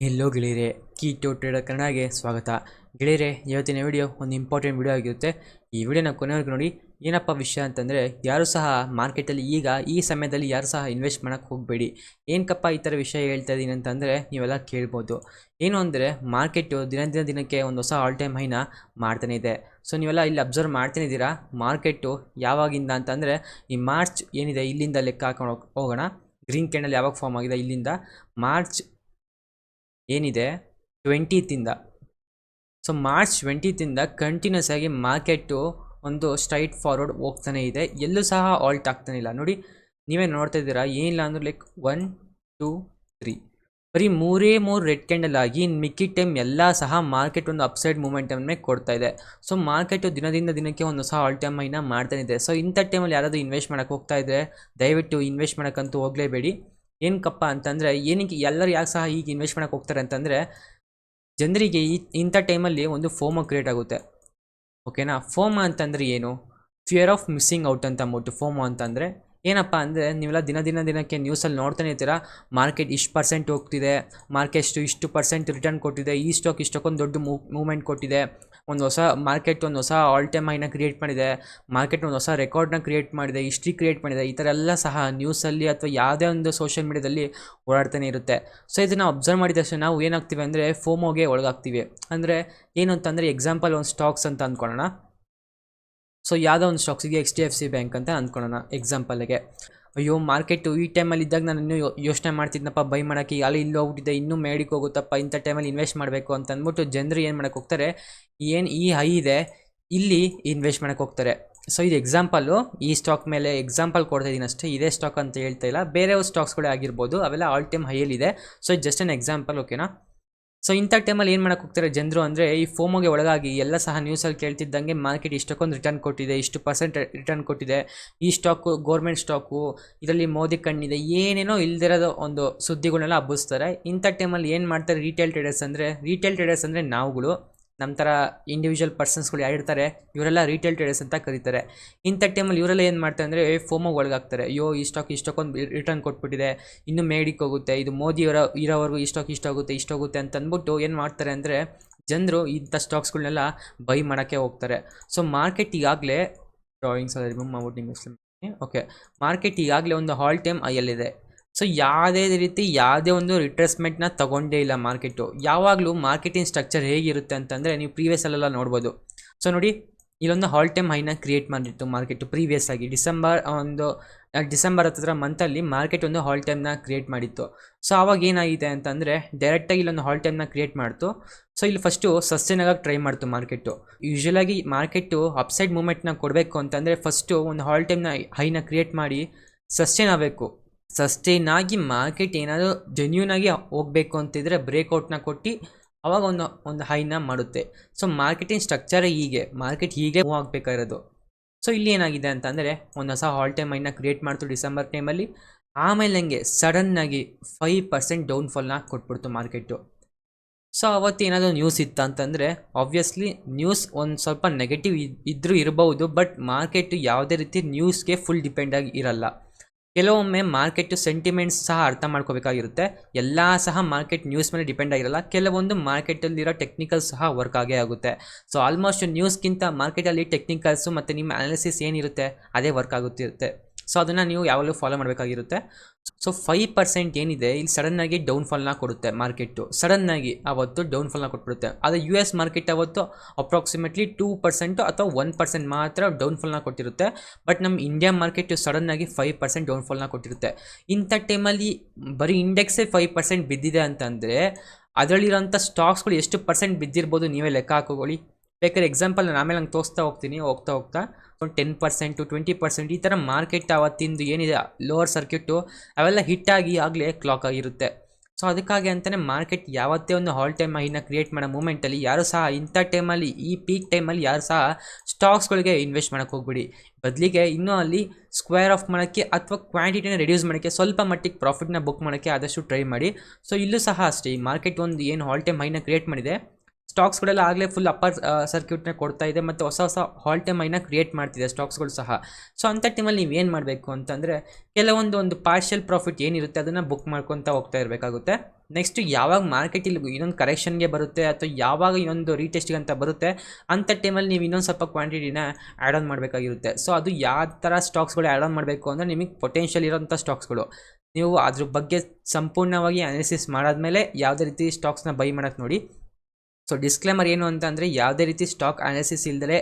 Hello ಗೆಳೆಯರೆ, keto trader ಕನ್ನಡಗೆ ಸ್ವಾಗತ. ಗೆಳೆಯರೆ, ಇವತ್ತಿನ ವಿಡಿಯೋ ಒಂದು ಇಂಪಾರ್ಟೆಂಟ್ ವಿಡಿಯೋ ಆಗಿರುತ್ತೆ. ಈ ವಿಡಿಯೋನ ಕೊನೆವರೆಗೂ ನೋಡಿ. ಏನಪ್ಪ ವಿಷಯ ಅಂತಂದರೆ, ಯಾರು ಸಹ ಮಾರ್ಕೆಟಲ್ಲಿ ಈ ಸಮಯದಲ್ಲಿ ಯಾರು ಸಹ ಇನ್ವೆಸ್ಟ್ ಮಾಡೋಕ್ಕೆ ಹೋಗಬೇಡಿ. ಏನಕ್ಕಪ್ಪ ಈ ಥರ ವಿಷಯ ಹೇಳ್ತಾ ಇದ್ದೀನಿ ಅಂತಂದರೆ, ನೀವೆಲ್ಲ ಕೇಳ್ಬೋದು. ಏನು ಅಂದರೆ, ಮಾರ್ಕೆಟು ದಿನಕ್ಕೆ ಒಂದು ಹೊಸ ಆಲ್ ಟೈಮ್ ಹೈನ ಮಾಡ್ತಾನೆ ಇದೆ. ಸೊ ನೀವೆಲ್ಲ ಇಲ್ಲಿ ಅಬ್ಸರ್ವ್ ಮಾಡ್ತಾನೆ ಇದ್ದೀರಾ. ಮಾರ್ಕೆಟು ಯಾವಾಗಿಂದ ಅಂತಂದರೆ, ಈ ಮಾರ್ಚ್ ಏನಿದೆ ಇಲ್ಲಿಂದ ಲೆಕ್ಕ ಹಾಕೊಂಡು ಹೋಗೋಣ. ಗ್ರೀನ್ ಕ್ಯಾಂಡಲ್ ಯಾವಾಗ ಫಾರ್ಮ್ ಆಗಿದೆ, ಇಲ್ಲಿಂದ ಮಾರ್ಚ್ ಏನಿದೆ 20th. So March 20th continues ಆಗಿ ಮಾರ್ಕೆಟು ಒಂದು ಸ್ಟ್ರೈಟ್ ಫಾರ್ವರ್ಡ್ ಹೋಗ್ತಾನೆ ಇದೆ. ಎಲ್ಲೂ ಸಹ ಆಲ್ಟ್ ಆಗ್ತಾನೆ ಇಲ್ಲ. ನೋಡಿ, ನೀವೇ ನೋಡ್ತಾ ಇದ್ದೀರಾ. ಏನಿಲ್ಲ ಅಂದ್ರೆ ಲೈಕ್ 1 2 3 ಬರೀ ಮೂರೇ ರೆಡ್ ಕ್ಯಾಂಡಲ್ ಆಗಿ ಮಿಕ್ಕಿದ ಟೈಮ್ ಎಲ್ಲ ಸಹ ಮಾರ್ಕೆಟ್ ಒಂದು ಅಪ್ಸೈಡ್ ಮೂಮೆಂಟನ್ನೇ ಕೊಡ್ತಾ ಇದೆ. ಸೊ ಮಾರ್ಕೆಟು ದಿನದಿಂದ ದಿನಕ್ಕೆ ಒಂದು ಸಹ ಆಲ್ ಟೈಮ್ ಹೈನ ಮಾಡ್ತಾನೆ ಇದೆ. ಸೊ ಇಂಥ ಟೈಮಲ್ಲಿ ಯಾರಾದರೂ ಇನ್ವೆಸ್ಟ್ ಮಾಡೋಕ್ಕೆ ಹೋಗ್ತಾ ಇದ್ದರೆ ದಯವಿಟ್ಟು ಇನ್ವೆಸ್ಟ್ ಮಾಡೋಕ್ಕಂತೂ ಹೋಗಲೇಬೇಡಿ. ಏನಕ್ಕಪ್ಪ ಅಂತಂದರೆ, ಏನಕ್ಕೆ ಎಲ್ಲರೂ ಯಾಕೆ ಸಹ ಈಗ ಇನ್ವೆಸ್ಟ್ ಮಾಡೋಕ್ಕೆ ಹೋಗ್ತಾರೆ ಅಂತಂದರೆ, ಜನರಿಗೆ ಇಂಥ ಟೈಮಲ್ಲಿ ಒಂದು ಫೋಮೋ ಕ್ರಿಯೇಟ್ ಆಗುತ್ತೆ. ಓಕೆನಾ? ಫೋಮೋ ಅಂತಂದರೆ ಏನು? ಫಿಯರ್ ಆಫ್ ಮಿಸ್ಸಿಂಗ್ ಔಟ್ ಅಂತ ಅಂದ್ಬಿಟ್ಟು ಫೋಮೋ ಅಂತಂದರೆ ಏನಪ್ಪ ಅಂದರೆ, ನೀವೆಲ್ಲ ದಿನಕ್ಕೆ ನ್ಯೂಸಲ್ಲಿ ನೋಡ್ತಾನೆ ಇರ್ತೀರಾ. ಮಾರ್ಕೆಟ್ ಇಷ್ಟು % ಹೋಗ್ತಿದೆ, ಮಾರ್ಕೆಟ್ ಇಷ್ಟು % ರಿಟರ್ನ್ ಕೊಟ್ಟಿದೆ, ಈ ಸ್ಟಾಕ್ ಇಷ್ಟಕ್ಕೊಂದು ದೊಡ್ಡ ಮೂವ್ಮೆಂಟ್ ಕೊಟ್ಟಿದೆ, ಒಂದು ಹೊಸ ಆಲ್ ಟೈಮ್ ಹೈನ ಕ್ರಿಯೇಟ್ ಮಾಡಿದೆ, ಮಾರ್ಕೆಟ್ ಒಂದು ಹೊಸ ರೆಕಾರ್ಡ್ನ ಕ್ರಿಯೇಟ್ ಮಾಡಿದೆ, ಹಿಸ್ಟ್ರಿ ಕ್ರಿಯೇಟ್ ಮಾಡಿದೆ. ಈ ಥರ ಎಲ್ಲ ಸಹ ನ್ಯೂಸಲ್ಲಿ ಅಥವಾ ಯಾವುದೇ ಒಂದು ಸೋಷಿಯಲ್ ಮೀಡಿಯಾದಲ್ಲಿ ಓಡಾಡ್ತಾನೆ ಇರುತ್ತೆ. ಸೊ ಇದನ್ನು ಅಬ್ಸರ್ವ್ ಮಾಡಿದ ತಕ್ಷಣ ನಾವು ಏನಾಗ್ತೀವಿ ಅಂದರೆ ಫೋಮೋಗೆ ಒಳಗಾಗ್ತೀವಿ. ಅಂದರೆ ಏನು ಅಂತಂದರೆ, ಎಕ್ಸಾಂಪಲ್ ಒಂದು ಸ್ಟಾಕ್ಸ್ ಅಂತ ಅಂದ್ಕೊಳ್ಳೋಣ. ಸೊ ಯಾವುದೋ ಒಂದು ಸ್ಟಾಕ್ಸಿಗೆ HDFC ಬ್ಯಾಂಕ್ ಅಂತ ಅಂದ್ಕೊಳ್ಳೋಣ ಎಕ್ಸಾಂಪಲ್ಗೆ. ಅಯ್ಯೋ, ಮಾರ್ಕೆಟು ಈ ಟೈಮಲ್ಲಿ ಇದ್ದಾಗ ನಾನು ಇನ್ನೂ ಯೋಚನೆ ಮಾಡ್ತಿದ್ನಪ್ಪ ಬೈ ಮಾಡೋಕ್ಕೆ, ಅಲ್ಲಿ ಇಲ್ಲಿ ಹೋಗ್ಬಿಟ್ಟಿದೆ, ಇನ್ನೂ ಮೇಡಿಗೆ ಹೋಗುತ್ತಪ್ಪ, ಇಂಥ ಟೈಮಲ್ಲಿ ಇನ್ವೆಸ್ಟ್ ಮಾಡಬೇಕು ಅಂತ ಅಂದ್ಬಿಟ್ಟು ಜನರು ಏನು ಮಾಡೋಕ್ಕೆ ಹೋಗ್ತಾರೆ, ಏನು ಈ ಹೈ ಇದೆ ಇಲ್ಲಿ ಇನ್ವೆಸ್ಟ್ ಮಾಡೋಕ್ಕೆ ಹೋಗ್ತಾರೆ. ಸೊ ಇದು ಎಕ್ಸಾಂಪಲ್ಲು, ಈ ಸ್ಟಾಕ್ ಮೇಲೆ ಎಕ್ಸಾಂಪಲ್ ಕೊಡ್ತಾ ಇದ್ದೀನಿ ಅಷ್ಟೇ. ಇದೇ ಸ್ಟಾಕ್ ಅಂತ ಹೇಳ್ತಾ ಇಲ್ಲ, ಬೇರೆ ಸ್ಟಾಕ್ಸ್ಗಳೇ ಆಗಿರ್ಬೋದು, ಅವೆಲ್ಲ ಆಲ್ ಟೈಮ್ ಹೈಯಲ್ಲಿದೆ. ಸೊ ಇದು ಜಸ್ಟ್ ಅನ್ ಎಕ್ಸಾಂಪಲ್, ಓಕೆನಾ? ಸೊ ಇಂಥ ಟೈಮಲ್ಲಿ ಏನು ಮಾಡೋಕ್ಕೆ ಹೋಗ್ತಾರೆ ಜನರು ಅಂದರೆ, ಈ ಫೋಮೋಗೆ ಒಳಗಾಗಿ ಎಲ್ಲ ಸಹ ನ್ಯೂಸಲ್ಲಿ ಕೇಳ್ತಿದ್ದಂಗೆ ಮಾರ್ಕೆಟ್ ಇಷ್ಟಕ್ಕೊಂದು ರಿಟರ್ನ್ ಕೊಟ್ಟಿದೆ, ಇಷ್ಟು % ರಿಟರ್ನ್ ಕೊಟ್ಟಿದೆ, ಈ ಸ್ಟಾಕು ಗೋರ್ಮೆಂಟ್ ಸ್ಟಾಕು, ಇದರಲ್ಲಿ ಮೋದಿ ಕಣ್ಣಿದೆ, ಏನೇನೋ ಇಲ್ದಿರೋದು ಒಂದು ಸುದ್ದಿಗಳನ್ನೆಲ್ಲ ಹಬ್ಬಿಸ್ತಾರೆ. ಇಂಥ ಟೈಮಲ್ಲಿ ಏನು ಮಾಡ್ತಾರೆ ರಿಟೇಲ್ ಟ್ರೇಡರ್ಸ್ ಅಂದರೆ ನಾವುಗಳು, ನಮ್ಮ ಥರ ಇಂಡಿವಿಜುವಲ್ ಪರ್ಸನ್ಸ್ಗಳು ಯಾರಿರ್ತಾರೆ ಇವರೆಲ್ಲ ರಿಟೇಲ್ ಟ್ರೇಡರ್ಸ್ ಅಂತ ಕರೀತಾರೆ. ಇಂಥ ಟೈಮಲ್ಲಿ ಇವರೆಲ್ಲ ಏನು ಮಾಡ್ತಾರೆ ಅಂದರೆ ಫೋಮೋಗೆ ಒಳಗಾಗ್ತಾರೆ. ಅಯ್ಯೋ, ಈ ಸ್ಟಾಕ್ ಇಷ್ಟಕ್ಕೊಂದು ರಿಟರ್ನ್ ಕೊಟ್ಬಿಟ್ಟಿದೆ, ಇನ್ನು ಮೇಡಿಗೆ ಹೋಗುತ್ತೆ, ಇದು ಮೋದಿಯವರ ಇರೋವರೆಗೂ ಈ ಸ್ಟಾಕ್ ಇಷ್ಟೋಗುತ್ತೆ ಅಂತ ಅಂದ್ಬಿಟ್ಟು ಏನು ಮಾಡ್ತಾರೆ ಅಂದರೆ, ಜನರು ಇಂಥ ಸ್ಟಾಕ್ಸ್ಗಳನ್ನೆಲ್ಲ ಬೈ ಮಾಡೋಕ್ಕೆ ಹೋಗ್ತಾರೆ. ಸೊ ಮಾರ್ಕೆಟ್ ಈಗಾಗಲೇ ಡ್ರಾಯಿಂಗ್ಸ್ ಎಲ್ಲ ರಿಮೂವ್ ಮಾಡ್ಬಿಟ್ಟು ನಿಮಗೆ ಓಕೆ, ಮಾರ್ಕೆಟ್ ಈಗಾಗಲೇ ಒಂದು ಆಲ್ ಟೈಮ್ ಹೈಯಲ್ಲಿದೆ. ಸೊ ಯಾವುದೇ ಒಂದು ರಿಟ್ರೇಸ್ಮೆಂಟ್ನ ತೊಗೊಂಡೇ ಇಲ್ಲ ಮಾರ್ಕೆಟು. ಯಾವಾಗಲೂ ಮಾರ್ಕೆಟಿಂಗ್ ಸ್ಟ್ರಕ್ಚರ್ ಹೇಗಿರುತ್ತೆ ಅಂತಂದರೆ, ನೀವು ಪ್ರೀವಿಯಸ್ಸಲ್ಲೆಲ್ಲ ನೋಡ್ಬೋದು. ಸೊ ನೋಡಿ, ಇಲ್ಲೊಂದು ಆಲ್ ಟೈಮ್ ಹೈನ ಕ್ರಿಯೇಟ್ ಮಾಡಿತ್ತು ಮಾರ್ಕೆಟು ಪ್ರೀವಿಯಸ್ ಆಗಿ. ಡಿಸೆಂಬರ್ ಹತ್ತಿರ ಮಂತಲ್ಲಿ ಮಾರ್ಕೆಟ್ ಒಂದು ಆಲ್ ಟೈಮ್ನ ಕ್ರಿಯೇಟ್ ಮಾಡಿತ್ತು. ಸೊ ಆವಾಗ ಏನಾಗಿದೆ ಅಂತಂದರೆ, ಡೈರೆಕ್ಟಾಗಿ ಇಲ್ಲೊಂದು ಆಲ್ ಟೈಮ್ನ ಕ್ರಿಯೇಟ್ ಮಾಡ್ತು. ಸೊ ಇಲ್ಲಿ ಫಸ್ಟು ಸಸ್ಟೈನ್ ಆಗಿ ಟ್ರೈ ಮಾಡ್ತು ಮಾರ್ಕೆಟು. ಯೂಶ್ವಲಾಗಿ ಮಾರ್ಕೆಟು ಅಪ್ಸೈಡ್ ಮೂಮೆಂಟ್ನ ಕೊಡಬೇಕು ಅಂತಂದರೆ ಫಸ್ಟು ಒಂದು ಆಲ್ ಟೈಮ್ನ ಹೈನ ಕ್ರಿಯೇಟ್ ಮಾಡಿ ಸಸ್ಟೈನ್ ಆಗಬೇಕು. ಸಸ್ಟೈನ್ ಆಗಿ ಮಾರ್ಕೆಟ್ ಏನಾದರೂ ಜೆನ್ಯೂನ್ ಆಗಿ ಹೋಗಬೇಕು ಅಂತಿದ್ರೆ ಬ್ರೇಕ್ಔಟ್ನ ಕೊಟ್ಟು ಅವಾಗ ಒಂದು ಹೈನ ಮಾಡುತ್ತೆ. ಸೊ ಮಾರ್ಕೆಟಿಂಗ್ ಸ್ಟ್ರಕ್ಚರೇ ಮಾರ್ಕೆಟ್ ಹೀಗೆ ಮೂವ್ ಆಗಬೇಕಾಗಿರೋದು. ಸೊ ಇಲ್ಲಿ ಏನಾಗಿದೆ ಅಂತಂದರೆ, ಒಂದು ಹೊಸ ಆಲ್ ಟೈಮ್ ಹೈನ ಕ್ರಿಯೇಟ್ ಮಾಡ್ತು ಡಿಸೆಂಬರ್ ಟೈಮಲ್ಲಿ. ಆಮೇಲೆ ನನಗೆ ಸಡನ್ನಾಗಿ 5% ಡೌನ್ಫಾಲ್ನ ಕೊಟ್ಬಿಡ್ತು ಮಾರ್ಕೆಟು. ಸೊ ಅವತ್ತು ಏನಾದರೂ ನ್ಯೂಸ್ ಇತ್ತು ಅಂತಂದರೆ, ಆಬ್ವಿಯಸ್ಲಿ ನ್ಯೂಸ್ ಒಂದು ಸ್ವಲ್ಪ ನೆಗೆಟಿವ್ ಇದ್ದರೂ ಇರಬಹುದು, ಬಟ್ ಮಾರ್ಕೆಟು ಯಾವುದೇ ರೀತಿ ನ್ಯೂಸ್ಗೆ ಫುಲ್ ಡಿಪೆಂಡ್ ಆಗಿ ಇರಲ್ಲ. ಕೆಲವೊಮ್ಮೆ ಮಾರ್ಕೆಟ್ ಸೆಂಟಿಮೆಂಟ್ಸ್ ಸಹ ಅರ್ಥ ಮಾಡ್ಕೋಬೇಕಾಗಿರುತ್ತೆ. ಎಲ್ಲ ಸಹ ಮಾರ್ಕೆಟ್ ನ್ಯೂಸ್ ಮೇಲೆ ಡಿಪೆಂಡ್ ಆಗಿರಲ್ಲ. ಕೆಲವೊಂದು ಮಾರ್ಕೆಟಲ್ಲಿರೋ ಟೆಕ್ನಿಕಲ್ಸ್ ಸಹ ವರ್ಕ್ ಆಗೇ ಆಗುತ್ತೆ. ಸೊ ಆಲ್ಮೋಸ್ಟ್ ನ್ಯೂಸ್ಗಿಂತ ಮಾರ್ಕೆಟಲ್ಲಿ ಟೆಕ್ನಿಕಲ್ಸು ಮತ್ತು ನಿಮ್ಮ ಅನಾಲಿಸಿಸ್ ಏನಿರುತ್ತೆ ಅದೇ ವರ್ಕ್ ಆಗುತ್ತಿರುತ್ತೆ. ಸೊ ಅದನ್ನು ನೀವು ಯಾವಾಗಲೂ ಫಾಲೋ ಮಾಡಬೇಕಾಗಿರುತ್ತೆ. ಸೊ 5% ಏನಿದೆ ಇಲ್ಲಿ ಸಡನ್ನಾಗಿ ಡೌನ್ಫಾಲ್ನ ಕೊಡುತ್ತೆ ಮಾರ್ಕೆಟು. ಸಡನ್ನಾಗಿ ಅವತ್ತು ಡೌನ್ಫಾಲ್ನ ಕೊಟ್ಬಿಡುತ್ತೆ. ಆದರೆ US ಮಾರ್ಕೆಟ್ ಅವತ್ತು ಅಪ್ರಾಕ್ಸಿಮೇಟ್ಲಿ 2% ಅಥವಾ 1% ಮಾತ್ರ ಡೌನ್ಫಾಲ್ನ ಕೊಟ್ಟಿರುತ್ತೆ. ಬಟ್ ನಮ್ಮ ಇಂಡಿಯಾ ಮಾರ್ಕೆಟು ಸಡನ್ನಾಗಿ 5% ಡೌನ್ಫಾಲ್ನ ಕೊಟ್ಟಿರುತ್ತೆ. ಇಂಥ ಟೈಮಲ್ಲಿ ಬರೀ ಇಂಡೆಕ್ಸೇ 5% ಬಿದ್ದಿದೆ ಅಂತಂದರೆ, ಅದರಲ್ಲಿರೋಂಥ ಸ್ಟಾಕ್ಸ್ಗಳು ಎಷ್ಟು % ಬಿದ್ದಿರ್ಬೋದು ನೀವೇ ಲೆಕ್ಕ ಹಾಕೋಕೊಳ್ಳಿ. ಬೇಕಾದ್ರೆ ಎಕ್ಸಾಂಪಲ್ ನಾನು ಆಮೇಲೆ ಹಂಗೆ ತೋರಿಸ್ತಾ ಹೋಗ್ತೀನಿ. ಹೋಗ್ತಾ 10% 20% ಈ ಥರ ಮಾರ್ಕೆಟ್ ಅವತ್ತಿಂದು ಏನಿದೆ ಲೋವರ್ ಸರ್ಕ್ಯೂಟು ಅವೆಲ್ಲ ಹಿಟ್ಟಾಗಿ ಆಗಲೇ ಕ್ಲಾಕ್ ಆಗಿರುತ್ತೆ. ಸೊ ಅದಕ್ಕಾಗಿ ಅಂತಲೇ ಮಾರ್ಕೆಟ್ ಯಾವತ್ತೇ ಒಂದು ಆಲ್ ಟೈಮ್ ಹೈನ ಕ್ರಿಯೇಟ್ ಮಾಡೋ ಮೂಮೆಂಟಲ್ಲಿ ಯಾರು ಸಹ ಇಂಥ ಟೈಮಲ್ಲಿ, ಈ ಪೀಕ್ ಟೈಮಲ್ಲಿ ಯಾರು ಸಹ ಸ್ಟಾಕ್ಸ್ಗಳಿಗೆ ಇನ್ವೆಸ್ಟ್ ಮಾಡೋಕ್ಕೆ ಹೋಗ್ಬಿಡಿ. ಬದಲಿಗೆ ಇನ್ನೂ ಅಲ್ಲಿ ಸ್ಕ್ವೇರ್ ಆಫ್ ಮಾಡೋಕ್ಕೆ ಅಥವಾ ಕ್ವಾಂಟಿಟಿನ ರೆಡ್ಯೂಸ್ ಮಾಡೋಕ್ಕೆ, ಸ್ವಲ್ಪ ಮಟ್ಟಿಗೆ ಪ್ರಾಫಿಟ್ನ ಬುಕ್ ಮಾಡೋಕ್ಕೆ ಆದಷ್ಟು ಟ್ರೈ ಮಾಡಿ. ಸೊ ಇಲ್ಲೂ ಸಹ ಅಷ್ಟೇ, ಈ ಮಾರ್ಕೆಟ್ ಒಂದು ಏನು ಆಲ್ ಟೈಮ್ ಹೈನ ಕ್ರಿಯೇಟ್ ಮಾಡಿದೆ, ಸ್ಟಾಕ್ಸ್ಗಳೆಲ್ಲ ಆಗಲೇ ಫುಲ್ ಅಪ್ಪರ್ ಸರ್ಕ್ಯೂಟ್ನ ಕೊಡ್ತಾ ಇದೆ ಮತ್ತು ಹೊಸ ಹೊಸ ಹಾಲ್ ಟೈಮ್ ಐನ ಕ್ರಿಯೇಟ್ ಮಾಡ್ತಿದೆ ಸ್ಟಾಕ್ಸ್ಗಳು ಸಹ. ಸೊ ಅಂಥ ಟೈಮಲ್ಲಿ ನೀವು ಏನು ಮಾಡಬೇಕು ಅಂತಂದರೆ ಕೆಲವೊಂದು ಪಾರ್ಷಿಯಲ್ ಪ್ರಾಫಿಟ್ ಏನಿರುತ್ತೆ ಅದನ್ನು ಬುಕ್ ಮಾಡ್ಕೊತಾ ಹೋಗ್ತಾ ಇರಬೇಕಾಗುತ್ತೆ. ನೆಕ್ಸ್ಟ್ ಯಾವಾಗ ಮಾರ್ಕೆಟಲ್ಲಿ ಇನ್ನೊಂದು ಕರೆಕ್ಷನ್ಗೆ ಬರುತ್ತೆ ಅಥವಾ ಯಾವಾಗ ಇನ್ನೊಂದು ರೀಟೆಸ್ಟಿಗೆ ಅಂತ ಬರುತ್ತೆ ಅಂಥ ಟೈಮಲ್ಲಿ ನೀವು ಇನ್ನೊಂದು ಸ್ವಲ್ಪ ಕ್ವಾಂಟಿಟಿನ ಆ್ಯಡ್ ಆನ್ ಮಾಡಬೇಕಾಗಿರುತ್ತೆ. ಸೊ ಅದು ಯಾವ ಥರ ಸ್ಟಾಕ್ಸ್ಗಳು ಆ್ಯಡ್ ಆನ್ ಮಾಡಬೇಕು ಅಂದರೆ ನಿಮಗೆ ಪೊಟೆನ್ಷಿಯಲ್ ಇರೋಂಥ ಸ್ಟಾಕ್ಸ್ಗಳು ನೀವು ಅದ್ರ ಬಗ್ಗೆ ಸಂಪೂರ್ಣವಾಗಿ ಅನಾಲಿಸಿಸ್ ಮಾಡಾದ್ಮೇಲೆ ಯಾವುದೇ ರೀತಿ ಸ್ಟಾಕ್ಸ್ನ ಬೈ ಮಾಡೋಕ್ಕೆ ನೋಡಿ. ಸೊ ಡಿಸ್ಕ್ಲೇಮರ್ ಏನು ಅಂತ ಅಂದರೆ ಯಾವುದೇ ರೀತಿ ಸ್ಟಾಕ್ ಅನಾಲಿಸಿಸ್ ಇಲ್ಲದೆ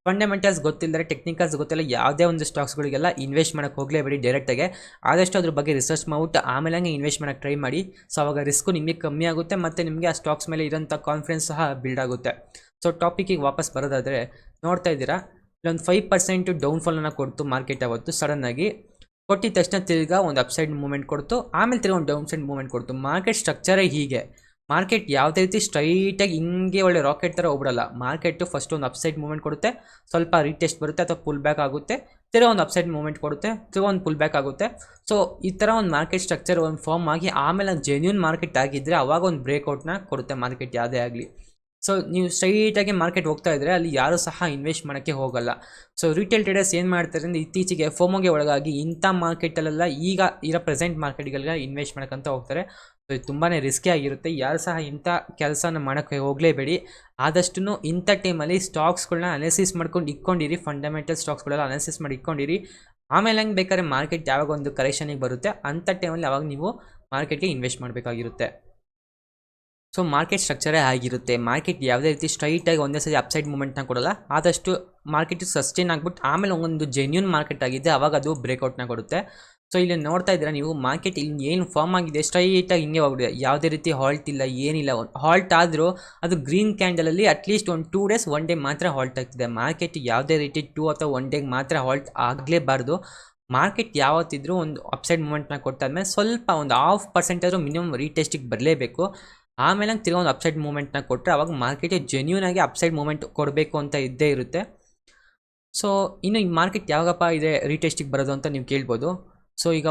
ಫಂಡಮೆಂಟಲ್ಸ್ ಗೊತ್ತಿಲ್ಲದೆ ಟೆಕ್ನಿಕಲ್ಸ್ ಗೊತ್ತಿಲ್ಲ ಯಾವುದೇ ಒಂದು ಸ್ಟಾಕ್ಸ್ಗಳಿಗೆಲ್ಲ ಇನ್ವೆಸ್ಟ್ ಮಾಡೋಕ್ಕೆ ಹೋಗಲೇಬೇಡಿ. ಡೈರೆಕ್ಟಾಗೆ ಆದಷ್ಟು ಅದ್ರ ಬಗ್ಗೆ ರಿಸರ್ಚ್ ಮಾಡ್ಬಿಟ್ಟು ಆಮೇಲೆ ಹಂಗೆ ಇನ್ವೆಸ್ಟ್ ಮಾಡೋಕ್ಕೆ ಟ್ರೈ ಮಾಡಿ. ಸೊ ಅವಾಗ ರಿಸ್ಕು ನಿಮಗೆ ಕಮ್ಮಿ ಆಗುತ್ತೆ ಮತ್ತು ನಿಮಗೆ ಆ ಸ್ಟಾಕ್ಸ್ ಮೇಲೆ ಇರೋಂಥ ಕಾನ್ಫಿಡೆನ್ಸ್ ಸಹ ಬಿಲ್ಡ್ ಆಗುತ್ತೆ. ಸೊ ಟಾಪಿಕಿಗೆ ವಾಪಸ್ ಬರೋದಾದರೆ ನೋಡ್ತಾ ಇದ್ದೀರಾ ಇಲ್ಲೊಂದು 5% ಡೌನ್ಫಾಲನ್ನು ಕೊಡ್ತು ಮಾರ್ಕೆಟ್ ಅವತ್ತು ಸಡನ್ನಾಗಿ. ಕೊಟ್ಟಿದ ತಕ್ಷಣ ತಿರ್ಗಾ ಒಂದು ಅಪ್ಸೈಡ್ ಮೂವ್ಮೆಂಟ್ ಕೊಡ್ತು, ಆಮೇಲೆ ತಿರ್ಗಾ ಒಂದು ಡೌನ್ ಸೈಡ್ ಮೂವ್ಮೆಂಟ್ ಕೊಡ್ತು. ಮಾರ್ಕೆಟ್ ಸ್ಟ್ರಕ್ಚರೇ ಹೀಗೆ. ಮಾರ್ಕೆಟ್ ಯಾವುದೇ ರೀತಿ ಸ್ಟ್ರೈಟಾಗಿ ಹಿಂಗೆ ಒಳ್ಳೆ ರಾಕೆಟ್ ಥರ ಹೋಗ್ಬಿಡಲ್ಲ. ಮಾರ್ಕೆಟು ಫಸ್ಟ್ ಒಂದು ಅಪ್ಸೈಡ್ ಮೂವ್ಮೆಂಟ್ ಕೊಡುತ್ತೆ, ಸ್ವಲ್ಪ ರೀಟೆಸ್ಟ್ ಬರುತ್ತೆ ಅಥವಾ ಪುಲ್ ಬ್ಯಾಕ್ ಆಗುತ್ತೆ, ತಿರ್ಗಾ ಒಂದು ಅಪ್ಸೈಡ್ ಮೂವ್ಮೆಂಟ್ ಕೊಡುತ್ತೆ, ತಿರ್ಗಾ ಒಂದು ಪುಲ್ ಬ್ಯಾಕ್ ಆಗುತ್ತೆ. ಸೊ ಈ ಥರ ಒಂದು ಮಾರ್ಕೆಟ್ ಸ್ಟ್ರಕ್ಚರ್ ಒಂದು ಫಾರ್ಮ್ ಆಗಿ ಆಮೇಲೆ ಜೆನ್ಯೂನ್ ಮಾರ್ಕೆಟ್ ಆಗಿದ್ದರೆ ಅವಾಗ ಒಂದು ಬ್ರೇಕ್ಔಟ್ನ ಕೊಡುತ್ತೆ ಮಾರ್ಕೆಟ್ ಯಾವುದೇ ಆಗಲಿ. ಸೊ ನೀವು ಸ್ಟ್ರೈಟಾಗಿ ಮಾರ್ಕೆಟ್ ಹೋಗ್ತಾ ಇದ್ದರೆ ಅಲ್ಲಿ ಯಾರೂ ಸಹ ಇನ್ವೆಸ್ಟ್ ಮಾಡೋಕ್ಕೆ ಹೋಗಲ್ಲ. ಸೊ ರಿಟೇಲ್ ಟ್ರೇಡರ್ಸ್ ಏನು ಮಾಡ್ತಾರೆ ಅಂದರೆ ಇತ್ತೀಚೆಗೆ ಫೋಮೋಗೆ ಒಳಗಾಗಿ ಇಂಥ ಮಾರ್ಕೆಟಲ್ಲೆಲ್ಲ ಈಗ ಇರೋ ಪ್ರೆಸೆಂಟ್ ಮಾರ್ಕೆಟ್ಗಳಿಗೆ ಇನ್ವೆಸ್ಟ್ ಮಾಡೋಕ್ಕಂತ ಹೋಗ್ತಾರೆ. ಸೊ ಇದು ತುಂಬಾ ರಿಸ್ಕಿ ಆಗಿರುತ್ತೆ. ಯಾರು ಸಹ ಇಂಥ ಕೆಲಸನ ಮಾಡೋಕ್ಕೆ ಹೋಗಲೇಬೇಡಿ. ಆದಷ್ಟು ಇಂಥ ಟೈಮಲ್ಲಿ ಸ್ಟಾಕ್ಸ್ಗಳನ್ನ ಅನಾಲಿಸಿಸ್ ಮಾಡ್ಕೊಂಡು ಇಟ್ಕೊಂಡಿರಿ, ಫಂಡಮೆಂಟಲ್ ಸ್ಟಾಕ್ಸ್ಗಳೆಲ್ಲ ಅನಾಲಿಸಿಸ್ ಮಾಡಿ ಇಟ್ಕೊಂಡಿರಿ. ಆಮೇಲೆ ಹಂಗೆ ಬೇಕಾದ್ರೆ ಮಾರ್ಕೆಟ್ ಯಾವಾಗ ಒಂದು ಕರೆಕ್ಷನಿಗೆ ಬರುತ್ತೆ ಅಂಥ ಟೈಮಲ್ಲಿ ಅವಾಗ ನೀವು ಮಾರ್ಕೆಟ್ಗೆ ಇನ್ವೆಸ್ಟ್ ಮಾಡಬೇಕಾಗಿರುತ್ತೆ. ಸೊ ಮಾರ್ಕೆಟ್ ಸ್ಟ್ರಕ್ಚರೇ ಆಗಿರುತ್ತೆ. ಮಾರ್ಕೆಟ್ ಯಾವುದೇ ರೀತಿ ಸ್ಟ್ರೈಟಾಗಿ ಒಂದೇ ಸರಿ ಅಪ್ಸೈಡ್ ಮೂಮೆಂಟ್ನ ಕೊಡೋಲ್ಲ. ಆದಷ್ಟು ಮಾರ್ಕೆಟ್ ಸಸ್ಟೈನ್ ಆಗಿಬಿಟ್ಟು ಆಮೇಲೆ ಒಂದು ಜೆನ್ಯೂನ್ ಮಾರ್ಕೆಟ್ ಆಗಿದೆ ಅವಾಗ ಅದು ಬ್ರೇಕ್ಔಟ್ನ ಕೊಡುತ್ತೆ. ಸೊ ಇಲ್ಲಿ ನೋಡ್ತಾ ಇದ್ದೀರಾ ನೀವು ಮಾರ್ಕೆಟ್ ಇಲ್ಲಿ ಏನು ಫಾರ್ಮ್ ಆಗಿದೆ ಸ್ಟ್ರೈಟಾಗಿ ಹಿಂಗೆ ಹೋಗಿದೆ, ಯಾವುದೇ ರೀತಿ ಹಾಲ್ಟ್ ಇಲ್ಲ, ಏನಿಲ್ಲ. ಹಾಲ್ಟ್ ಆದರೂ ಅದು ಗ್ರೀನ್ ಕ್ಯಾಂಡಲಲ್ಲಿ ಅಟ್ಲೀಸ್ಟ್ ಒಂದು 2 days 1 day ಮಾತ್ರ ಹಾಲ್ಟ್ ಆಗ್ತಿದೆ. ಮಾರ್ಕೆಟ್ ಯಾವುದೇ ರೀತಿ 2 ಅಥವಾ 1 day ಮಾತ್ರ ಹಾಲ್ಟ್ ಆಗಲೇಬಾರ್ದು. ಮಾರ್ಕೆಟ್ ಯಾವತ್ತಿದ್ರೂ ಒಂದು ಅಪ್ಸೈಡ್ ಮೂಮೆಂಟ್ನ ಕೊಟ್ಟಾದ್ಮೇಲೆ ಸ್ವಲ್ಪ ಒಂದು 0.5% ಮಿನಿಮಮ್ ರೀಟೆಸ್ಟಿಗೆ ಬರಲೇಬೇಕು. ಆಮೇಲೆ ತಿರ್ಗಾ ಒಂದು ಅಪ್ಸೈಡ್ ಮೂಮೆಂಟ್ನ ಕೊಟ್ಟರೆ ಅವಾಗ ಮಾರ್ಕೆಟಿಗೆ ಜೆನ್ಯೂನ್ ಆಗಿ ಅಪ್ಸೈಡ್ ಮೂಮೆಂಟ್ ಕೊಡಬೇಕು ಅಂತ ಇದ್ದೇ ಇರುತ್ತೆ. ಸೊ ಇನ್ನು ಈ ಮಾರ್ಕೆಟ್ ಯಾವಾಗಪ್ಪ ಇದೆ ರೀಟೆಸ್ಟಿಗೆ ಬರೋದು ಅಂತ ನೀವು ಕೇಳ್ಬೋದು. ಸೊ ಈಗ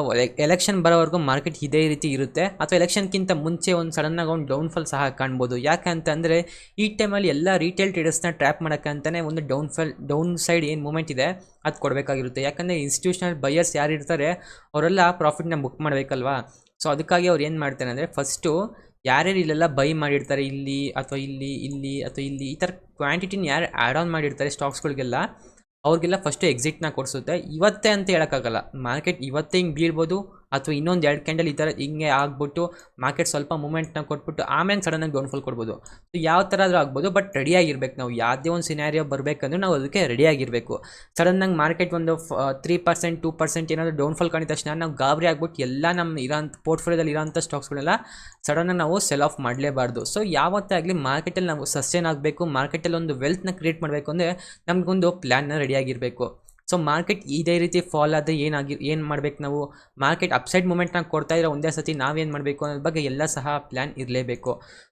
ಎಲೆಕ್ಷನ್ ಬರೋವರೆಗೂ ಮಾರ್ಕೆಟ್ ಇದೇ ರೀತಿ ಇರುತ್ತೆ, ಅಥವಾ ಎಲೆಕ್ಷನ್ಗಿಂತ ಮುಂಚೆ ಒಂದು ಸಡನ್ನಾಗಿ ಒಂದು ಡೌನ್ಫಾಲ್ ಸಹ ಕಾಣ್ಬೋದು. ಯಾಕೆ ಅಂತಂದರೆ ಈ ಟೈಮಲ್ಲಿ ಎಲ್ಲ ರೀಟೇಲ್ ಟ್ರೇಡರ್ಸ್ನ ಟ್ರ್ಯಾಪ್ ಮಾಡೋಕ್ಕಂತಲೇ ಒಂದು ಡೌನ್ ಸೈಡ್ ಏನು ಮೂಮೆಂಟ್ ಇದೆ ಅದು ಕೊಡಬೇಕಾಗಿರುತ್ತೆ. ಯಾಕಂದರೆ ಇನ್ಸ್ಟಿಟ್ಯೂಷನಲ್ ಬೈಯರ್ಸ್ ಯಾರು ಇರ್ತಾರೆ ಅವರೆಲ್ಲ ಪ್ರಾಫಿಟ್ನ ಬುಕ್ ಮಾಡಬೇಕಲ್ವಾ. ಸೊ ಅದಕ್ಕಾಗಿ ಅವ್ರು ಏನು ಮಾಡ್ತಾರೆ ಅಂದರೆ ಫಸ್ಟು ಯಾರ್ಯಾರು ಇಲ್ಲೆಲ್ಲ ಬೈ ಮಾಡಿರ್ತಾರೆ ಇಲ್ಲಿ ಅಥವಾ ಇಲ್ಲಿ ಅಥವಾ ಇಲ್ಲಿ ಈ ಥರ ಕ್ವಾಂಟಿಟಿನ ಯಾರು ಆ್ಯಡ್ ಆನ್ ಮಾಡಿರ್ತಾರೆ ಸ್ಟಾಕ್ಸ್ಗಳಿಗೆಲ್ಲ ಅವ್ರಿಗೆಲ್ಲ ಫಸ್ಟು ಎಕ್ಸಿಟ್ನ ಕೊಡಿಸುತ್ತೆ. ಇವತ್ತೇ ಅಂತ ಹೇಳೋಕ್ಕಾಗಲ್ಲ, ಮಾರ್ಕೆಟ್ ಇವತ್ತೇ ಹಿಂಗೆ ಬೀಳ್ಬೋದು ಅಥವಾ ಇನ್ನೊಂದು 2 ಕ್ಯಾಂಡಲ್ ಈ ಥರ ಹಿಂಗೆ ಆಗ್ಬಿಟ್ಟು ಮಾರ್ಕೆಟ್ ಸ್ವಲ್ಪ ಮೂಮೆಂಟ್ನ ಕೊಟ್ಬಿಟ್ಟು ಆಮೇಲೆ ಸಡನ್ನಾಗಿ ಡೌನ್ಫಾಲ್ ಕೊಡ್ಬೋದು. ಸೊ ಯಾವ ಥರ ಆದರೂ ಆಗ್ಬೋದು, ಬಟ್ ರೆಡಿಯಾಗಿರ್ಬೇಕು. ನಾವು ಯಾವುದೇ ಒಂದು ಸಿನಾರಿಯೋ ಬರಬೇಕಂದ್ರೆ ನಾವು ಅದಕ್ಕೆ ರೆಡಿಯಾಗಿರಬೇಕು. ಸಡನ್ನಾಗಿ ಮಾರ್ಕೆಟ್ ಒಂದು 3% 2% ಏನಾದರೂ ಡೌನ್ಫಾಲ್ ಕಾಣಿದ ತಕ್ಷಣ ನಾವು ಗಾಬರಿ ಆಗ್ಬಿಟ್ಟು ಎಲ್ಲ ನಮ್ಮ ಇರೋಂಥ ಪೋರ್ಟ್ಫೋಲಿಯೋದಲ್ಲಿ ಇರೋಂಥ ಸ್ಟಾಕ್ಸ್ಗಳೆಲ್ಲ ಸಡನ್ನಾಗಿ ನಾವು ಸೆಲ್ ಆಫ್ ಮಾಡಲೇಬಾರ್ದು. ಸೊ ಯಾವತ್ತೇ ಆಗಲಿ ಮಾರ್ಕೆಟಲ್ಲಿ ನಾವು ಸಸ್ಟೈನ್ ಆಗಬೇಕು, ಮಾರ್ಕೆಟಲ್ಲಿ ಒಂದು ವೆಲ್ತ್ನ ಕ್ರಿಯೇಟ್ ಮಾಡಬೇಕು ಅಂದರೆ ನಮಗೊಂದು ಪ್ಲ್ಯಾನ್ನ ರೆಡಿಯಾಗಿರಬೇಕು. ಸೊ ಮಾರ್ಕೆಟ್ ಇದೇ ರೀತಿ ಫಾಲ್ ಆದರೆ ಏನು ಮಾಡಬೇಕು ನಾವು, ಮಾರ್ಕೆಟ್ ಅಪ್ಸೈಡ್ ಮೂಮೆಂಟ್ನ ಕೊಡ್ತಾ ಇರೋ ಒಂದೇ ಸತಿ ನಾವೇನು ಮಾಡಬೇಕು ಅನ್ನೋದ್ರ ಬಗ್ಗೆ ಎಲ್ಲ ಸಹ ಪ್ಲ್ಯಾನ್ ಇರಲೇಬೇಕು.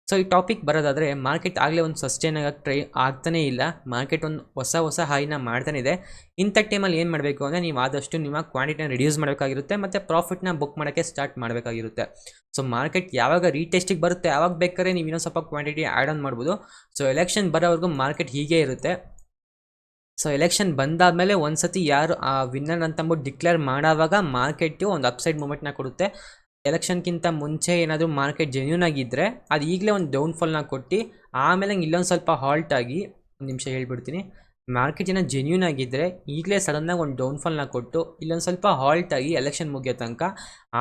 ಸೊ ಈ ಟಾಪಿಕ್ ಬರೋದಾದರೆ ಮಾರ್ಕೆಟ್ ಆಗಲೇ ಒಂದು ಸಸ್ಟೈನ್ ಆಗಕ್ಕೆ ಆಗ್ತಾನೇ ಇಲ್ಲ. ಮಾರ್ಕೆಟ್ ಒಂದು ಹೊಸ ಹೈನ ಮಾಡ್ತಾನೆ ಇದೆ. ಇಂಥ ಟೈಮಲ್ಲಿ ಏನು ಮಾಡಬೇಕು ಅಂದರೆ ನೀವು ಆದಷ್ಟು ನಿಮ್ಮ ಕ್ವಾಂಟಿಟಿನ ರಿಡ್ಯೂಸ್ ಮಾಡಬೇಕಾಗಿರುತ್ತೆ ಮತ್ತು ಪ್ರಾಫಿಟ್ನ ಬುಕ್ ಮಾಡೋಕ್ಕೆ ಸ್ಟಾರ್ಟ್ ಮಾಡಬೇಕಾಗಿರುತ್ತೆ. ಸೊ ಮಾರ್ಕೆಟ್ ಯಾವಾಗ ರೀಟೆಸ್ಟಿಗೆ ಬರುತ್ತೆ ಆವಾಗ ಬೇಕಾದ್ರೆ ನೀವು ಇನ್ನೊಂದು ಸ್ವಲ್ಪ ಕ್ವಾಂಟಿಟಿ ಆ್ಯಡ್ ಆನ್ ಮಾಡ್ಬೋದು. ಸೊ ಎಲೆಕ್ಷನ್ ಬರೋವರೆಗೂ ಮಾರ್ಕೆಟ್ ಹೀಗೆ ಇರುತ್ತೆ. ಸೊ ಎಲೆಕ್ಷನ್ ಬಂದಾದಮೇಲೆ ಒಂದು ಸತಿ ಯಾರು ಆ ವಿನ್ನರ್ ಅಂತಂದ್ಬಿಟ್ಟು ಡಿಕ್ಲೇರ್ ಮಾಡೋವಾಗ ಮಾರ್ಕೆಟು ಒಂದು ಅಪ್ಸೈಡ್ ಮೂಮೆಂಟ್ನ ಕೊಡುತ್ತೆ. ಎಲೆಕ್ಷನ್ಗಿಂತ ಮುಂಚೆ ಏನಾದರೂ ಮಾರ್ಕೆಟ್ ಜೆನ್ಯೂನ್ ಆಗಿದ್ದರೆ ಅದು ಈಗಲೇ ಒಂದು ಡೌನ್ಫಾಲ್ನ ಕೊಟ್ಟು ಆಮೇಲೆ ಇಲ್ಲೊಂದು ಸ್ವಲ್ಪ ಹಾಲ್ಟ್ ಆಗಿ, ಒಂದು ನಿಮಿಷ ಹೇಳ್ಬಿಡ್ತೀನಿ, ಮಾರ್ಕೆಟ್ ಏನೋ ಜೆನ್ಯೂನ್ ಆಗಿದ್ದರೆ ಈಗಲೇ ಸಡನ್ನಾಗಿ ಒಂದು ಡೌನ್ಫಾಲ್ನ ಕೊಟ್ಟು ಇಲ್ಲೊಂದು ಸ್ವಲ್ಪ ಹಾಲ್ಟ್ ಆಗಿ ಎಲೆಕ್ಷನ್ ಮುಗಿಯೋ ತನಕ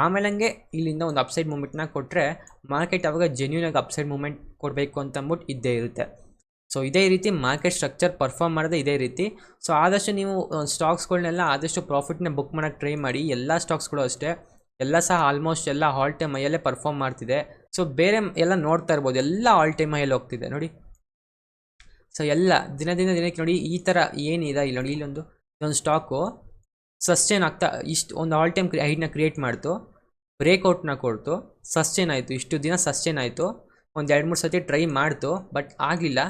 ಆಮೇಲೆ ಇಲ್ಲಿಂದ ಒಂದು ಅಪ್ಸೈಡ್ ಮೂಮೆಂಟ್ನ ಕೊಟ್ಟರೆ ಮಾರ್ಕೆಟ್ ಆವಾಗ ಜೆನ್ಯೂನ್ ಆಗಿ ಅಪ್ಸೈಡ್ ಮೂಮೆಂಟ್ ಕೊಡಬೇಕು ಅಂತಂದ್ಬಿಟ್ಟು ಇದ್ದೇ ಇರುತ್ತೆ. ಸೊ ಇದೇ ರೀತಿ ಮಾರ್ಕೆಟ್ ಸ್ಟ್ರಕ್ಚರ್ ಪರ್ಫಾರ್ಮ್ ಮಾಡೋದೇ ಇದೇ ರೀತಿ. ಸೊ ಆದಷ್ಟು ನೀವು ಸ್ಟಾಕ್ಸ್ಗಳನ್ನೆಲ್ಲ ಆದಷ್ಟು ಪ್ರಾಫಿಟ್ನ ಬುಕ್ ಮಾಡೋಕ್ಕೆ ಟ್ರೈ ಮಾಡಿ. ಎಲ್ಲ ಸ್ಟಾಕ್ಸ್ಗಳು ಅಷ್ಟೇ, ಎಲ್ಲ ಸಹ ಆಲ್ಮೋಸ್ಟ್ ಎಲ್ಲ ಆಲ್ ಟೈಮ್ ಹೈಯಲ್ಲೇ ಪರ್ಫಾರ್ಮ್ ಮಾಡ್ತಿದೆ. ಸೊ ಬೇರೆ ಎಲ್ಲ ನೋಡ್ತಾ ಇರ್ಬೋದು, ಎಲ್ಲ ಆಲ್ ಟೈಮ್ ಹೈಯಲ್ಲಿ ಹೋಗ್ತಿದೆ ನೋಡಿ. ಸೊ ಎಲ್ಲ ದಿನಕ್ಕೆ ನೋಡಿ ಈ ಥರ ಏನಿದೆ ಇಲ್ಲಿ ನೋಡಿ, ಇಲ್ಲೊಂದು ಸ್ಟಾಕು ಸಸ್ಟೈನ್ ಆಗ್ತಾ ಇಷ್ಟು ಒಂದು ಆಲ್ ಟೈಮ್ ಹೈನ ಕ್ರಿಯೇಟ್ ಮಾಡ್ತು, ಬ್ರೇಕ್ಔಟ್ನ ಕೊಡ್ತು, ಸಸ್ಟೈನ್ ಆಯಿತು, ಇಷ್ಟು ದಿನ ಸಸ್ಟೈನ್ ಆಯಿತು, ಒಂದು 2-3 ಸತಿ ಟ್ರೈ ಮಾಡ್ತು ಬಟ್ ಆಗಲಿಲ್ಲ,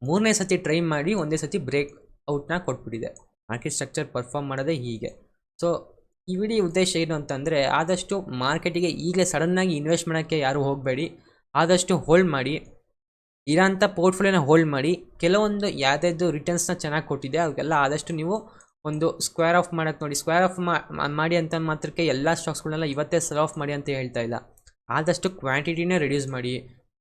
3ನೇ ಸತಿ ಟ್ರೈ ಮಾಡಿ ಒಂದೇ ಸತಿ ಬ್ರೇಕ್ ಔಟ್ನ ಕೊಟ್ಬಿಟ್ಟಿದೆ. ಮಾರ್ಕೆಟ್ ಸ್ಟ್ರಕ್ಚರ್ ಪರ್ಫಾರ್ಮ್ ಮಾಡೋದೇ ಹೀಗೆ. ಸೊ ಈ ವಿಡಿಯೋ ಉದ್ದೇಶ ಏನು ಅಂತಂದರೆ ಆದಷ್ಟು ಮಾರ್ಕೆಟಿಗೆ ಈಗಲೇ ಸಡನ್ನಾಗಿ ಇನ್ವೆಸ್ಟ್ ಮಾಡೋಕ್ಕೆ ಯಾರೂ ಹೋಗಬೇಡಿ, ಆದಷ್ಟು ಹೋಲ್ಡ್ ಮಾಡಿ. ಇರೋಂಥ ಪೋರ್ಟ್ಫೋಲಿಯೋನ ಹೋಲ್ಡ್ ಮಾಡಿ. ಕೆಲವೊಂದು ಯಾವುದಾದ್ರು ರಿಟರ್ನ್ಸ್ನ ಚೆನ್ನಾಗಿ ಕೊಟ್ಟಿದೆ ಅವೆಲ್ಲ ಆದಷ್ಟು ನೀವು ಒಂದು ಸ್ಕ್ವೇರ್ ಆಫ್ ಮಾಡೋಕ್ಕೆ ನೋಡಿ. ಸ್ಕ್ವೇರ್ ಆಫ್ ಮಾಡಿ ಅಂತ ಮಾತ್ರಕ್ಕೆ ಎಲ್ಲ ಸ್ಟಾಕ್ಸ್ಗಳನ್ನೆಲ್ಲ ಇವತ್ತೇ ಸೆಲ್ ಆಫ್ ಮಾಡಿ ಅಂತ ಹೇಳ್ತಾ ಇಲ್ಲ. ಆದಷ್ಟು ಕ್ವಾಂಟಿಟಿನೇ ರಿಡ್ಯೂಸ್ ಮಾಡಿ,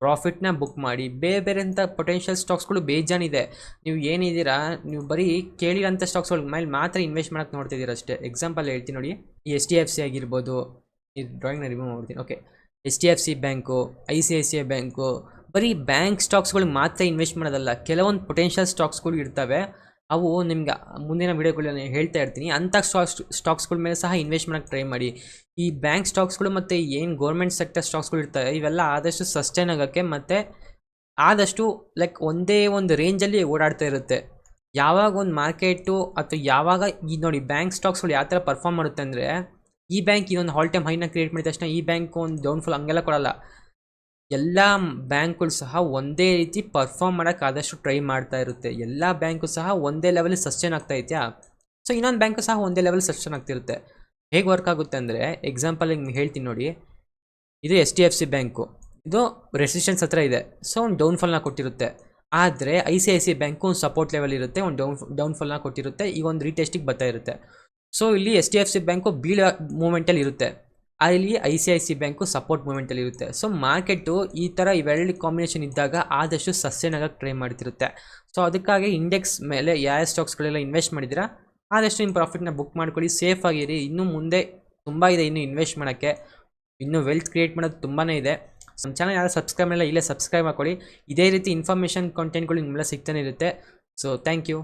ಪ್ರಾಫಿಟ್ನ ಬುಕ್ ಮಾಡಿ. ಬೇರೆ ಅಂಥ ಪೊಟೆನ್ಷಿಯಲ್ ಸ್ಟಾಕ್ಸ್ಗಳು ಬೇಜಾನಿದೆ. ನೀವು ಏನಿದ್ದೀರಾ, ನೀವು ಬರೀ ಕೇಳಿರೋಂಥ ಸ್ಟಾಕ್ಸ್ಗಳ ಮೇಲೆ ಮಾತ್ರ ಇನ್ವೆಸ್ಟ್ ಮಾಡೋಕ್ಕೆ ನೋಡ್ತಿದ್ದೀರ ಅಷ್ಟೇ. ಎಕ್ಸಾಂಪಲ್ ಹೇಳ್ತೀನಿ ನೋಡಿ, ಈ HDFC ಆಗಿರ್ಬೋದು, ಈ ಡ್ರಾಯಿಂಗ್ನ ರಿಮೂವ್ ಮಾಡ್ತೀನಿ. Okay, HDFC bank, ICICI bank, ಬರೀ ಬ್ಯಾಂಕ್ ಸ್ಟಾಕ್ಸ್ಗಳಿಗೆ ಮಾತ್ರ ಇನ್ವೆಸ್ಟ್ ಮಾಡೋದಲ್ಲ, ಕೆಲವೊಂದು ಪೊಟೆನ್ಷಿಯಲ್ ಸ್ಟಾಕ್ಸ್ಗಳು ಇರ್ತವೆ. ಅವು ನಿಮ್ಗೆ ಮುಂದಿನ ವೀಡಿಯೋಗಳಲ್ಲಿ ಹೇಳ್ತಾ ಇರ್ತೀನಿ. ಅಂಥ ಸ್ಟಾಕ್ಸ್ಗಳ ಮೇಲೆ ಸಹ ಇನ್ವೆಸ್ಟ್ ಮಾಡೋಕ್ಕೆ ಟ್ರೈ ಮಾಡಿ. ಈ ಬ್ಯಾಂಕ್ ಸ್ಟಾಕ್ಸ್ಗಳು ಮತ್ತು ಏನು ಗೌರ್ಮೆಂಟ್ ಸೆಕ್ಟರ್ ಸ್ಟಾಕ್ಸ್ಗಳು ಇರ್ತವೆ ಇವೆಲ್ಲ ಆದಷ್ಟು ಸಸ್ಟೈನ್ ಆಗೋಕ್ಕೆ ಮತ್ತು ಆದಷ್ಟು ಲೈಕ್ ಒಂದೇ ಒಂದು ರೇಂಜಲ್ಲಿ ಓಡಾಡ್ತಾ ಇರುತ್ತೆ. ಯಾವಾಗ ಒಂದು ಮಾರ್ಕೆಟು ಅಥವಾ ಯಾವಾಗ ಈ ನೋಡಿ ಬ್ಯಾಂಕ್ ಸ್ಟಾಕ್ಸ್ಗಳು ಯಾವ ಥರ ಪರ್ಫಾರ್ಮ್ ಮಾಡುತ್ತೆ ಅಂದರೆ, ಈ ಬ್ಯಾಂಕ್ ಇದೊಂದು ಆಲ್ ಟೈಮ್ ಹೈನ ಕ್ರಿಯೇಟ್ ಮಾಡಿದ ತಕ್ಷಣ ಈ ಬ್ಯಾಂಕ್ ಒಂದು ಡೌನ್ಫಾಲ್ ಹಂಗೆಲ್ಲ ಕೊಡಲ್ಲ. ಎಲ್ಲ ಬ್ಯಾಂಕ್ಗಳು ಸಹ ಒಂದೇ ರೀತಿ ಪರ್ಫಾರ್ಮ್ ಮಾಡೋಕ್ಕೆ ಆದಷ್ಟು ಟ್ರೈ ಮಾಡ್ತಾ ಇರುತ್ತೆ. ಎಲ್ಲ ಬ್ಯಾಂಕು ಸಹ ಒಂದೇ ಲೆವೆಲ್ ಸಸ್ಟೈನ್ ಆಗ್ತಾ ಇದೆಯಾ, ಸೊ ಇನ್ನೊಂದು ಬ್ಯಾಂಕು ಸಹ ಒಂದೇ ಲೆವೆಲ್ ಸಸ್ಟೈನ್ ಆಗ್ತಿರುತ್ತೆ. ಹೇಗೆ ವರ್ಕ್ ಆಗುತ್ತೆ ಅಂದರೆ, ಎಕ್ಸಾಂಪಲ್ ಹಿಂಗೆ ಹೇಳ್ತೀನಿ ನೋಡಿ, ಇದು HDFC ಬ್ಯಾಂಕು, ಇದು ರೆಸಿಸ್ಟೆನ್ಸ್ ಹತ್ರ ಇದೆ, ಸೊ ಒಂದು ಡೌನ್ಫಾಲ್ನ ಕೊಟ್ಟಿರುತ್ತೆ. ಆದರೆ ICICI ಬ್ಯಾಂಕು ಒಂದು ಸಪೋರ್ಟ್ ಲೆವೆಲ್ ಇರುತ್ತೆ, ಒಂದು ಡೌನ್ಫಾಲ್ನ ಕೊಟ್ಟಿರುತ್ತೆ, ಈಗ ಒಂದು ರೀಟೆಸ್ಟಿಗೆ ಬರ್ತಾ ಇರುತ್ತೆ. ಸೊ ಇಲ್ಲಿ HDFC ಬ್ಯಾಂಕು ಬೀಳೋ ಮೂಮೆಂಟಲ್ಲಿ ಇರುತ್ತೆ, ಅಲ್ಲಿ ICICI ಬ್ಯಾಂಕು ಸಪೋರ್ಟ್ ಮೂಮೆಂಟಲ್ಲಿ ಇರುತ್ತೆ. ಸೊ ಮಾರ್ಕೆಟು ಈ ಥರ ಇವೆರಡು ಕಾಂಬಿನೇಷನ್ ಇದ್ದಾಗ ಆದಷ್ಟು ಸಸ್ಟೈನ್ ಆಗೋಕ್ಕೆ ಟ್ರೈ ಮಾಡ್ತಿರುತ್ತೆ. ಸೊ ಅದಕ್ಕಾಗಿ ಇಂಡೆಕ್ಸ್ ಮೇಲೆ ಯಾವ ಸ್ಟಾಕ್ಸ್ಗಳೆಲ್ಲ ಇನ್ವೆಸ್ಟ್ ಮಾಡಿದ್ದೀರಾ ಆದಷ್ಟು ನಿಮ್ಮ ಪ್ರಾಫಿಟ್ನ ಬುಕ್ ಮಾಡ್ಕೊಳ್ಳಿ, ಸೇಫ್ ಆಗಿರಿ. ಇನ್ನು ಮುಂದೆ ತುಂಬ ಇದೆ ಇನ್ನು ಇನ್ವೆಸ್ಟ್ ಮಾಡೋಕ್ಕೆ, ಇನ್ನೂ ವೆಲ್ತ್ ಕ್ರಿಯೇಟ್ ಮಾಡೋದು ತುಂಬಾ ಇದೆ. ನಮ್ಮ ಚಾನಲ್ ಯಾರು ಸಬ್ಸ್ಕ್ರೈಬ್ ಮಾಡಿಲ್ಲ, ಇಲ್ಲೇ ಸಬ್ಸ್ಕ್ರೈಬ್ ಮಾಡ್ಕೊಳ್ಳಿ. ಇದೇ ರೀತಿ ಇನ್ಫಾರ್ಮೇಷನ್ ಕಂಟೆಂಟ್ಗಳು ನಿಮ್ಮೆಲ್ಲ ಸಿಗ್ತಾನೆ ಇರುತ್ತೆ. So thank you.